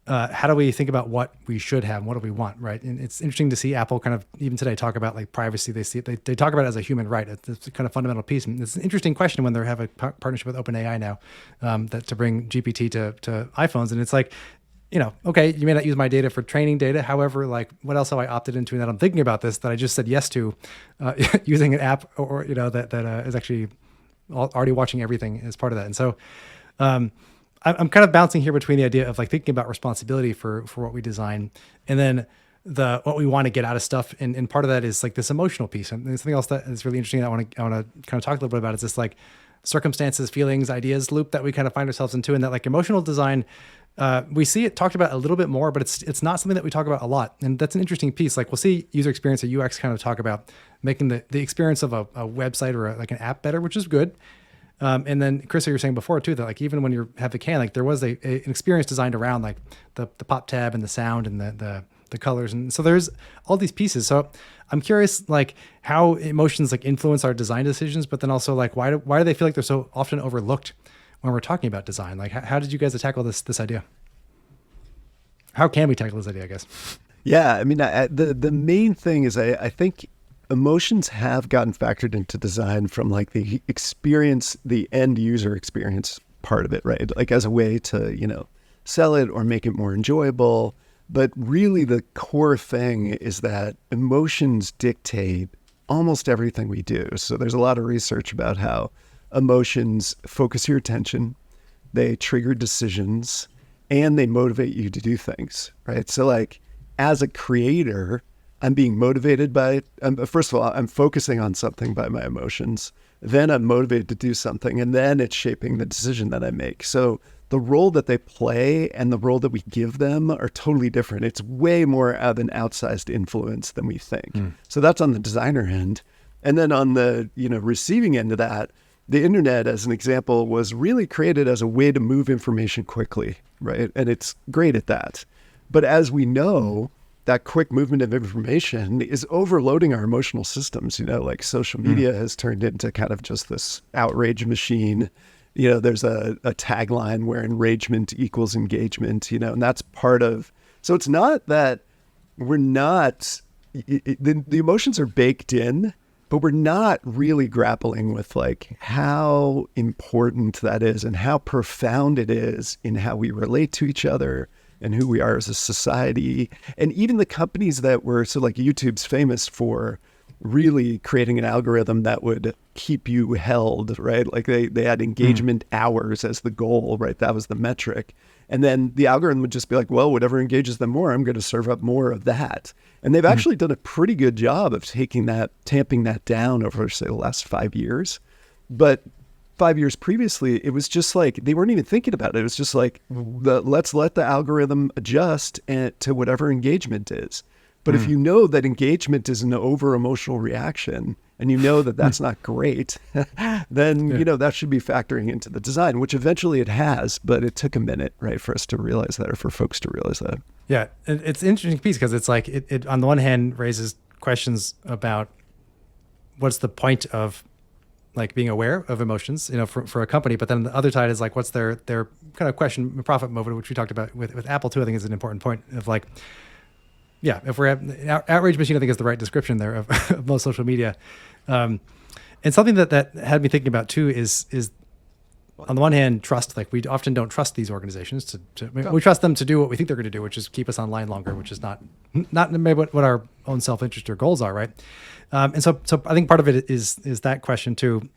how do we think about what we should have and what do we want, right? And it's interesting to see Apple kind of even today talk about like privacy. They talk about it as a human right. It's a kind of fundamental piece. And it's an interesting question when they have a partnership with OpenAI now that to bring GPT to iPhones. And it's like, okay, you may not use my data for training data. However, like what else have I opted into that I'm thinking about this that I just said yes to using an app or that is actually already watching everything as part of that. And so I'm kind of bouncing here between the idea of like thinking about responsibility for what we design, and then what we want to get out of stuff. And part of that is like this emotional piece. And something else that is really interesting that I want to kind of talk a little bit about is this like circumstances, feelings, ideas loop that we kind of find ourselves into. And that like emotional design, we see it talked about a little bit more, but it's not something that we talk about a lot. And that's an interesting piece. Like we'll see user experience or UX kind of talk about making the experience of a website or like an app better, which is good. And then Carissa, you were saying before too, that like, even when you have the can, like there was an experience designed around like the pop tab and the sound and the colors. And so there's all these pieces. So I'm curious, like how emotions like influence our design decisions, but then also like, why do they feel like they're so often overlooked when we're talking about design? Like how did you guys tackle this idea? How can we tackle this idea, I guess? Yeah, I mean, the main thing is I think emotions have gotten factored into design from like the experience, the end user experience part of it, right? Like as a way to, sell it or make it more enjoyable. But really the core thing is that emotions dictate almost everything we do. So there's a lot of research about how emotions focus your attention, they trigger decisions, and they motivate you to do things, right? So like as a creator, I'm being motivated by, first of all, I'm focusing on something by my emotions. Then I'm motivated to do something, and then it's shaping the decision that I make. So the role that they play and the role that we give them are totally different. It's way more of an outsized influence than we think. So that's on the designer end. And then on the, receiving end of that, the internet, as an example, was really created as a way to move information quickly, right? And it's great at that. But as we know, that quick movement of information is overloading our emotional systems. Like social media has turned into kind of just this outrage machine. There's a tagline where enragement equals engagement, and that's part of, so it's not that we're not, the emotions are baked in, but we're not really grappling with like how important that is and how profound it is in how we relate to each other and who we are as a society. And even the companies that were, so like YouTube's famous for really creating an algorithm that would keep you held, right? Like they had engagement hours as the goal, right? That was the metric. And then the algorithm would just be like, well, whatever engages them more, I'm going to serve up more of that. And they've actually done a pretty good job of tamping that down over, say, the last 5 years. But 5 years previously, it was just like, they weren't even thinking about it. It was just like, let's let the algorithm adjust to whatever engagement is. But if you know that engagement is an over emotional reaction and you know that that's not great, then, that should be factoring into the design, which eventually it has, but it took a minute, right, for us to realize that, or for folks to realize that. Yeah. It's an interesting piece because it's like, it on the one hand raises questions about what's the point of like being aware of emotions, for a company. But then the other side is like, what's their kind of question, profit motive, which we talked about with Apple too, I think is an important point of like, yeah, if we're outrage machine, I think is the right description there of most social media. And something that had me thinking about too is on the one hand, trust. Like we often don't trust these organizations we trust them to do what we think they're going to do, which is keep us online longer, which is not maybe what our own self-interest or goals are, right? And so I think part of it is that question too.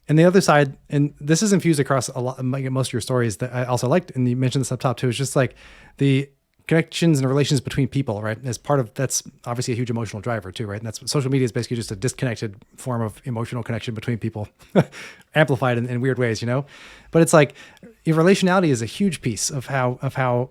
And the other side, and this is infused across a lot, like most of your stories that I also liked, and you mentioned this up top too, is just like the connections and relations between people, right? As part of, that's obviously a huge emotional driver too, right? And that's, social media is basically just a disconnected form of emotional connection between people, amplified in weird ways, But it's like, your relationality is a huge piece of how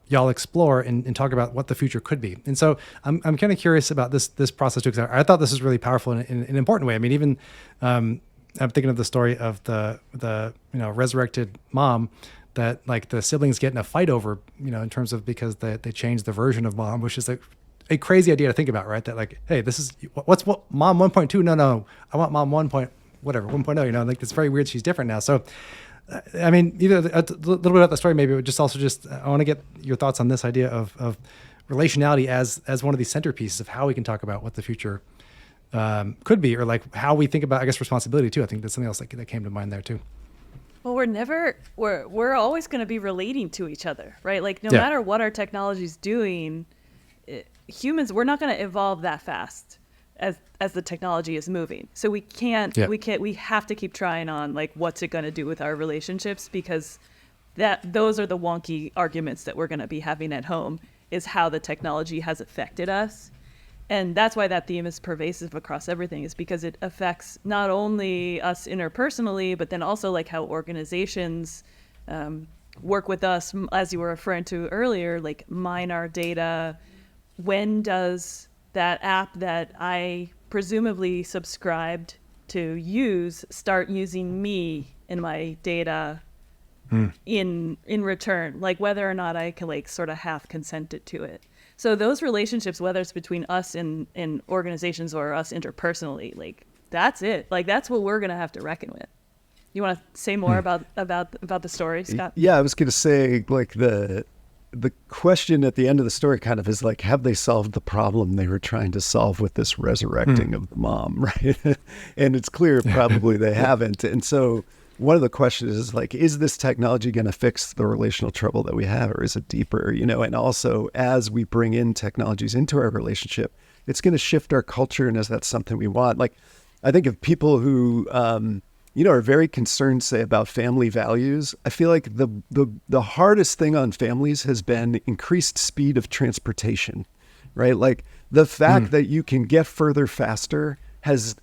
y'all explore and talk about what the future could be. And so I'm kind of curious about this process too, because I thought this was really powerful in an important way. I mean, even I'm thinking of the story of the resurrected mom that like the siblings get in a fight over, in terms of, because they changed the version of mom, which is a crazy idea to think about, right? That like, hey, this is what mom 1.2? No, I want mom 1.0, like it's very weird. She's different now. So, I mean, either a little bit about the story, maybe, but just I want to get your thoughts on this idea of relationality as one of these centerpieces of how we can talk about what the future could be, or like how we think about, I guess, responsibility too. I think that's something else that came to mind there too. Well, we're always going to be relating to each other, right? Like no matter what our technology's doing, humans, we're not going to evolve that fast as the technology is moving. So we have to keep trying on like, what's it going to do with our relationships? Because those are the wonky arguments that we're going to be having at home. is how the technology has affected us. And that's why that theme is pervasive across everything, is because it affects not only us interpersonally, but then also like how organizations work with us, as you were referring to earlier, like mine our data. When does that app that I presumably subscribed to use start using me in my data in return, like whether or not I can like sort of half consented to it. So those relationships, whether it's between us and organizations or us interpersonally, like that's it. Like that's what we're gonna have to reckon with. You want to say more about the story, Scott? Yeah, I was going to say, like, the question at the end of the story kind of is like, have they solved the problem they were trying to solve with this resurrecting of the mom, right? And it's clear probably they haven't. And so one of the questions is like, is this technology going to fix the relational trouble that we have, or is it deeper? You know, and also as we bring in technologies into our relationship, it's going to shift our culture, and is that something we want? Like, I think of people who are very concerned, say, about family values. I feel like the hardest thing on families has been increased speed of transportation, right? Like the fact that you can get further faster has,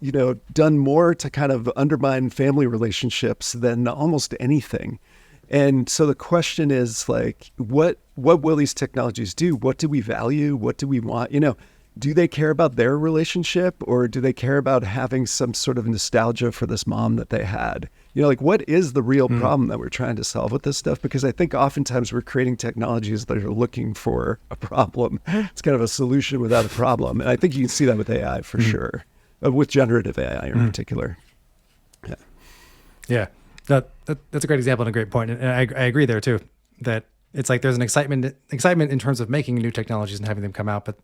done more to kind of undermine family relationships than almost anything. And so the question is like, what will these technologies do? What do we value? What do we want? Do they care about their relationship, or do they care about having some sort of nostalgia for this mom that they had? Like what is the real problem that we're trying to solve with this stuff? Because I think oftentimes we're creating technologies that are looking for a problem. It's kind of a solution without a problem. And I think you can see that with AI for sure, with generative AI in particular. Yeah. That's a great example and a great point. And I agree there too, that it's like there's an excitement in terms of making new technologies and having them come out. But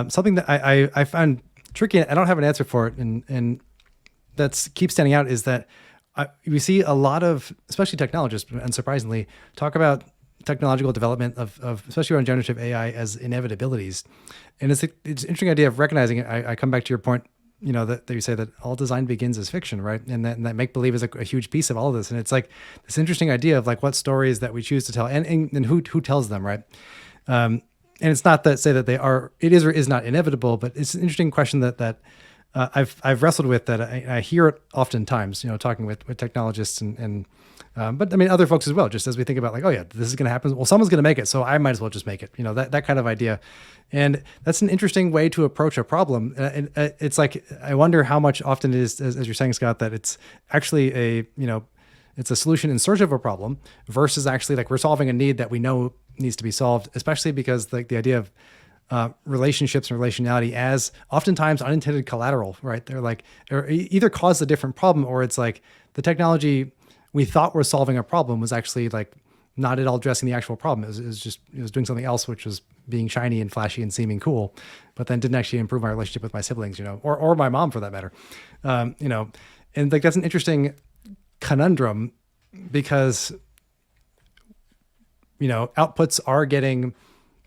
something that I found tricky, I don't have an answer for it, and that's keeps standing out, is that we see a lot of, especially technologists, unsurprisingly, talk about technological development of especially around generative AI as inevitabilities. And it's an interesting idea of recognizing it. I come back to your point, that you say that all design begins as fiction, right? And that make-believe is a huge piece of all of this. And it's like this interesting idea of like what stories that we choose to tell and who tells them, right? And it's not that say that it is or is not inevitable, but it's an interesting question that I've wrestled with, that I hear it oftentimes, talking with technologists but I mean, other folks as well, just as we think about like, oh yeah, this is going to happen. Well, someone's going to make it, so I might as well just make it, that kind of idea. And that's an interesting way to approach a problem. And it's like, I wonder how much often it is, as you're saying, Scott, that it's actually it's a solution in search of a problem versus actually like we're solving a need that we know needs to be solved, especially because like the idea of relationships and relationality as oftentimes unintended collateral, right? They're like, or either cause a different problem, or it's like the technology we thought was solving a problem was actually like not at all addressing the actual problem. It was doing something else, which was being shiny and flashy and seeming cool, but then didn't actually improve my relationship with my siblings, or my mom for that matter. And like, that's an interesting conundrum, because outputs are getting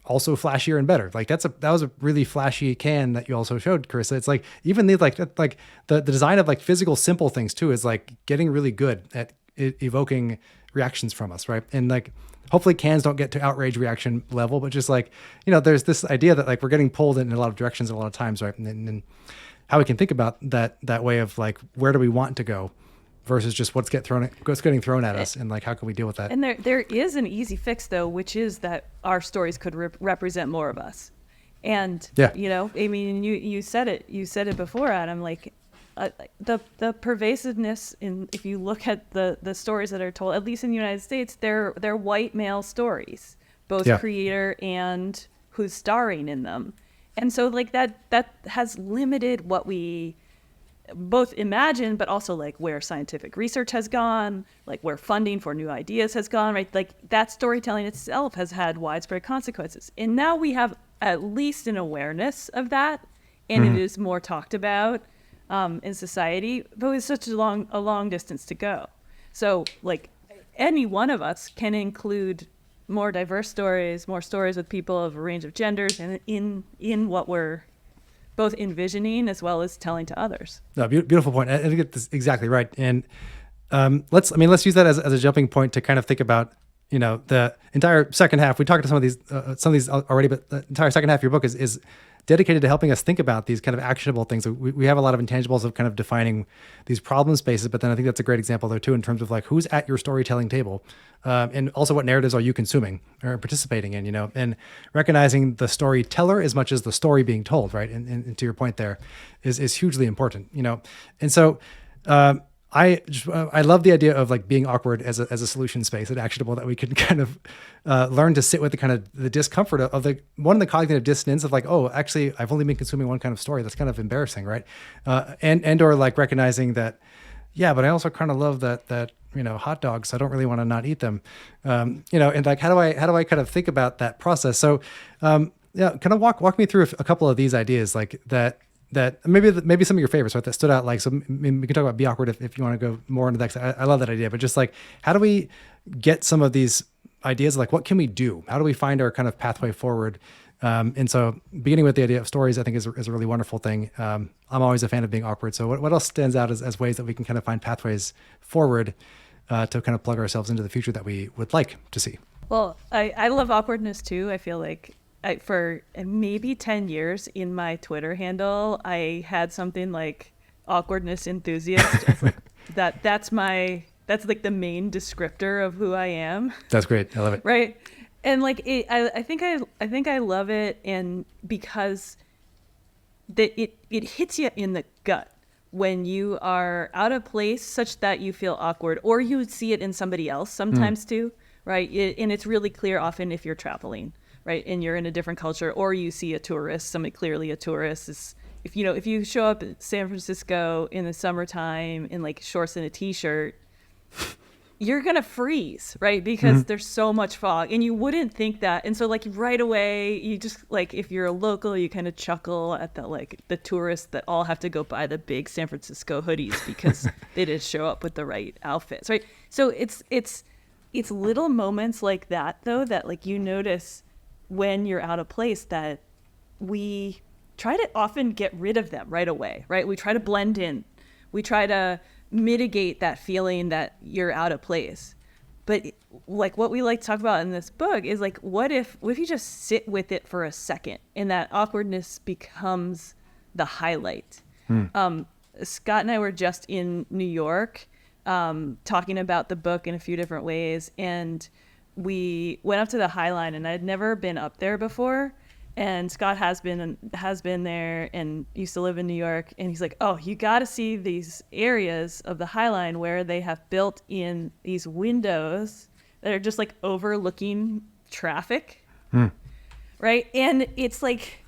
also flashier and better. Like that was a really flashy can that you also showed, Carissa. It's like even the design of like physical simple things too is like getting really good at evoking reactions from us, right? And like hopefully cans don't get to outrage reaction level, but just like there's this idea that like we're getting pulled in a lot of directions a lot of times, right? And how we can think about that way of like, where do we want to go versus just what's getting thrown at us, and like how can we deal with that? And there is an easy fix though, which is that our stories could represent more of us. And yeah. I mean, you said it before, Adam, like the pervasiveness in, if you look at the stories that are told, at least in the United States, they're white male stories, both creator and who's starring in them. And so like that has limited what we both imagine, but also like where scientific research has gone, like where funding for new ideas has gone, right? Like that storytelling itself has had widespread consequences. And now we have at least an awareness of that, and it is more talked about in society, but it's such a long distance to go. So like any one of us can include more diverse stories, more stories with people of a range of genders, and in what we're both envisioning as well as telling to others. No, beautiful point. I think that's exactly right. And let's use that as a jumping point to kind of think about the entire second half, we talked to some of these already, but the entire second half of your book is dedicated to helping us think about these kind of actionable things. We have a lot of intangibles of kind of defining these problem spaces, but then I think that's a great example there too, in terms of like who's at your storytelling table, and also what narratives are you consuming or participating in, and recognizing the storyteller as much as the story being told, right? And to your point there is hugely important, and so, I love the idea of like being awkward as a solution space and actionable, that we can kind of learn to sit with the kind of the discomfort of the cognitive dissonance of like, oh, actually I've only been consuming one kind of story. That's kind of embarrassing. Right. And or like recognizing that, yeah, but I also kind of love that hot dogs. I don't really want to not eat them. And like, how do I kind of think about that process? So, kind of walk me through a couple of these ideas like that maybe some of your favorites, right, that stood out. Like, so we can talk about be awkward if you want to go more into that. I love that idea, but just like, how do we get some of these ideas? Like, what can we do? How do we find our kind of pathway forward? And so beginning with the idea of stories, I think is a really wonderful thing. I'm always a fan of being awkward. So what else stands out as ways that we can kind of find pathways forward to kind of plug ourselves into the future that we would like to see? Well, I love awkwardness too. I feel like for maybe 10 years in my Twitter handle, I had something like awkwardness enthusiast. It's like that's like the main descriptor of who I am. That's great. I love it. Right. And like I think I love it, and because it hits you in the gut when you are out of place such that you feel awkward, or you see it in somebody else sometimes too, right? And it's really clear often if you're traveling, right, and you're in a different culture, or you see a tourist, somebody clearly a tourist is, if you show up in San Francisco in the summertime in like shorts and a t-shirt, you're going to freeze, right? Because there's so much fog, and you wouldn't think that. And so like right away, you just like, if you're a local, you kind of chuckle at the tourists that all have to go buy the big San Francisco hoodies because they didn't show up with the right outfits, right? So it's little moments like that though, that like you notice when you're out of place, that we try to often get rid of them right away, right? We try to blend in. We try to mitigate that feeling that you're out of place. But like what we like to talk about in this book is like, what if you just sit with it for a second, and that awkwardness becomes the highlight. Scott and I were just in New York talking about the book in a few different ways, and we went up to the High Line, and I'd never been up there before. And Scott has been there and used to live in New York. And he's like, oh, you got to see these areas of the High Line where they have built in these windows that are just like overlooking traffic. Right. And it's like,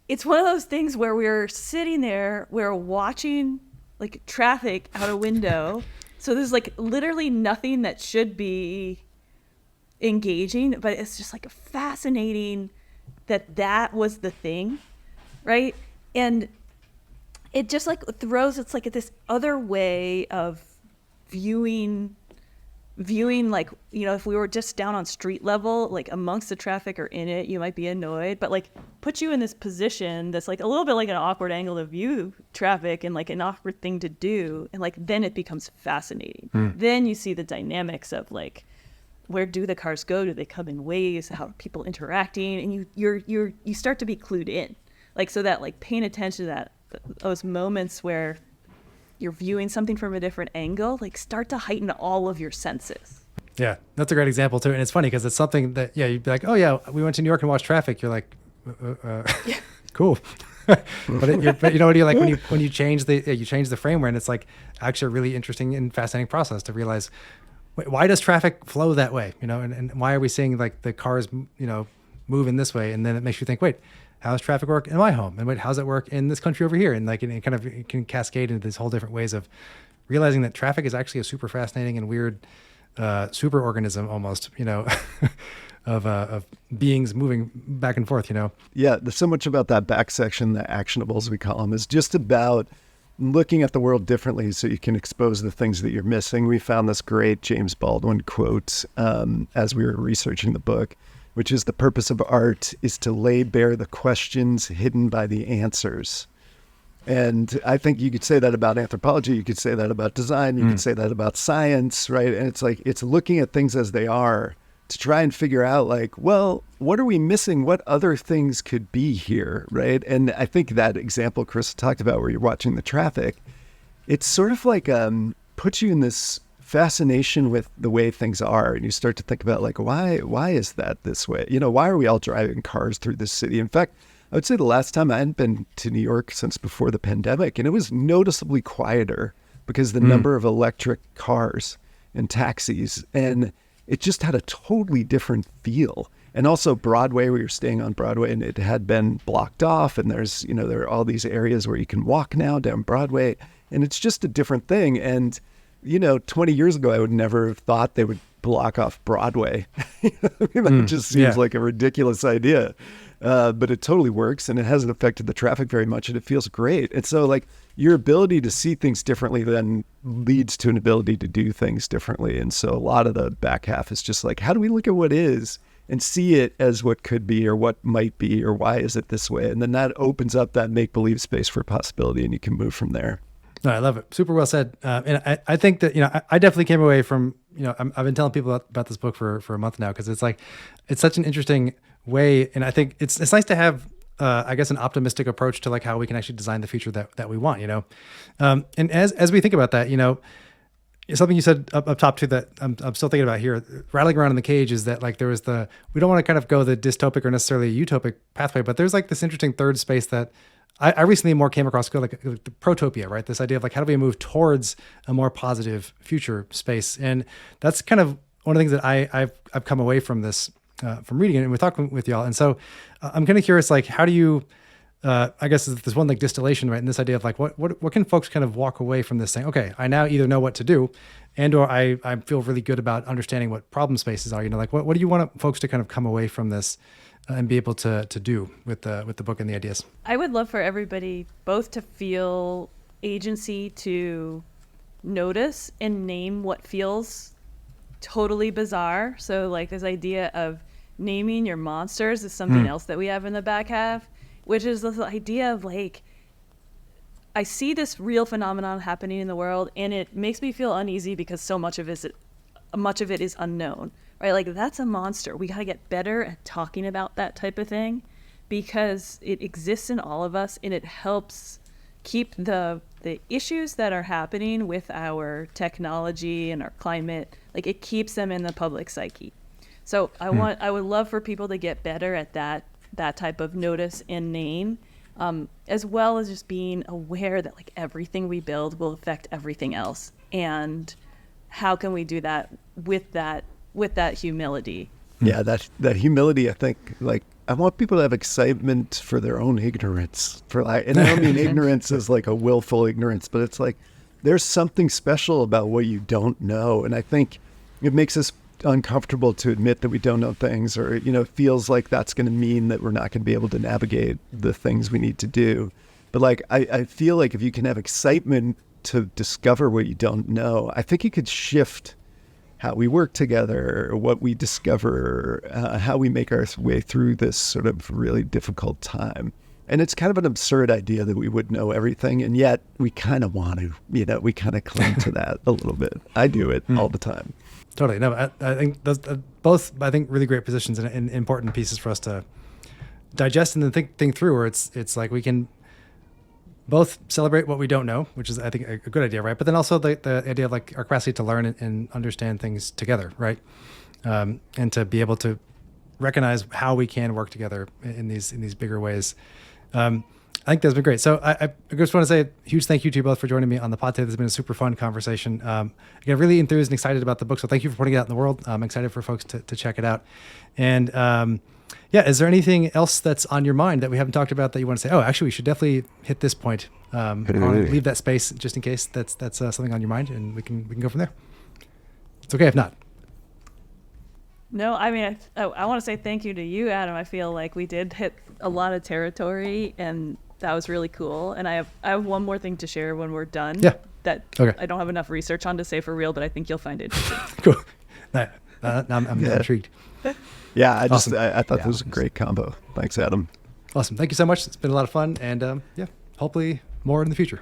it's one of those things where we're sitting there, we're watching like traffic out a window. So there's like literally nothing that should be engaging, but it's just like fascinating that was the thing, right? And it just like throws, it's like this other way of viewing like, if we were just down on street level, like amongst the traffic or in it, you might be annoyed, but like put you in this position that's like a little bit like an awkward angle to view traffic and like an awkward thing to do, and like then it becomes fascinating. Then you see the dynamics of like, where do the cars go? Do they come in waves? How are people interacting? And you start to be clued in, like, so that like paying attention to those moments where you're viewing something from a different angle, like start to heighten all of your senses. Yeah, that's a great example too. And it's funny because it's something that, you'd be like, oh yeah, we went to New York and watched traffic. You're like, cool. but you know what? You're like, when you change the framework, and it's like actually a really interesting and fascinating process to realize, why does traffic flow that way? And why are we seeing like the cars, move in this way? And then it makes you think, wait, how does traffic work in my home? And wait, how does it work in this country over here? And like, it can cascade into these whole different ways of realizing that traffic is actually a super fascinating and weird, super organism almost, of beings moving back and forth, Yeah, there's so much about that back section, the actionables we call them, is just about looking at the world differently so you can expose the things that you're missing. We found this great James Baldwin quote as we were researching the book, which is, the purpose of art is to lay bare the questions hidden by the answers. And I think you could say that about anthropology. You could say that about design. You could say that about science, right? And it's like, it's looking at things as they are to try and figure out like, well, what are we missing? What other things could be here, right? And I think that example Carissa talked about where you're watching the traffic, it's sort of like puts you in this fascination with the way things are. And you start to think about like, why is that this way? You know, why are we all driving cars through this city? In fact, I would say the last time I hadn't been to New York since before the pandemic, and it was noticeably quieter because the number of electric cars and taxis, and it just had a totally different feel. And also Broadway, we were staying on Broadway, and it had been blocked off, and there's, you know, there are all these areas where you can walk now down Broadway, and it's just a different thing. And, you know, 20 years ago, I would never have thought they would block off Broadway. That just seems like a ridiculous idea. But it totally works, and it hasn't affected the traffic very much, and it feels great. And so like your ability to see things differently then leads to an ability to do things differently. And so a lot of the back half is just like, how do we look at what is and see it as what could be or what might be or why is it this way? And then that opens up that make-believe space for possibility, and you can move from there. No, I love it. Super well said. And I think that, you know, I definitely came away from, you know, I've been telling people about this book for a month now, because it's like, it's such an interesting way. And I think it's nice to have, I guess, an optimistic approach to like how we can actually design the future that we want, you know? And as we think about that, you know, something you said up top too, that I'm still thinking about here, rattling around in the cage, is that like, there was we don't want to kind of go the dystopic or necessarily utopic pathway, but there's like this interesting third space that I recently more came across, like the protopia, right? This idea of like, how do we move towards a more positive future space? And that's kind of one of the things that I've come away from this, from reading it and we're talking with y'all. And so I'm kind of curious, like, how do you, I guess there's one like distillation, right? And this idea of like, what can folks kind of walk away from this saying, okay, I now either know what to do, and, or I feel really good about understanding what problem spaces are, you know, like what do you want folks to kind of come away from this and be able to do with the book and the ideas? I would love for everybody both to feel agency to notice and name what feels totally bizarre. So like this idea of naming your monsters is something else that we have in the back half, which is this idea of like, I see this real phenomenon happening in the world, and it makes me feel uneasy because so much of it is unknown. Right, like that's a monster. We got to get better at talking about that type of thing, because it exists in all of us, and it helps keep the issues that are happening with our technology and our climate, like it keeps them in the public psyche. So I would love for people to get better at that type of notice and name, as well as just being aware that like everything we build will affect everything else, and how can we do that with that humility? Yeah, that humility, I think, like, I want people to have excitement for their own ignorance. And I don't mean ignorance as like a willful ignorance, but it's like there's something special about what you don't know. And I think it makes us uncomfortable to admit that we don't know things, or, you know, it feels like that's going to mean that we're not going to be able to navigate the things we need to do. But like, I feel like if you can have excitement to discover what you don't know, I think it could shift how we work together, what we discover, how we make our way through this sort of really difficult time. And it's kind of an absurd idea that we would know everything, and yet we kind of want to, you know, we kind of cling to that a little bit. I do it all the time. Totally. No, I think those both, I think, really great positions and important pieces for us to digest and then think through, where it's like we can both celebrate what we don't know, which is, I think, a good idea, right? But then also the idea of like our capacity to learn and understand things together, right? And to be able to recognize how we can work together in these bigger ways. I think that's been great. So I just want to say a huge thank you to you both for joining me on the pod today. This has been a super fun conversation. Again, really enthused and excited about the book. So thank you for putting it out in the world. I'm excited for folks to check it out. And yeah, is there anything else that's on your mind that we haven't talked about that you want to say, oh, actually, we should definitely hit this point, leave that space just in case that's something on your mind, and we can go from there. It's okay if not. No, I mean, I want to say thank you to you, Adam. I feel like we did hit a lot of territory, and that was really cool. And I have one more thing to share when we're done. Yeah. Okay. I don't have enough research on to say for real, but I think you'll find it interesting. Cool. I'm intrigued. Yeah, I Awesome. thought this was a great combo. Thanks, Adam. Awesome. Thank you so much. It's been a lot of fun. And yeah, hopefully more in the future.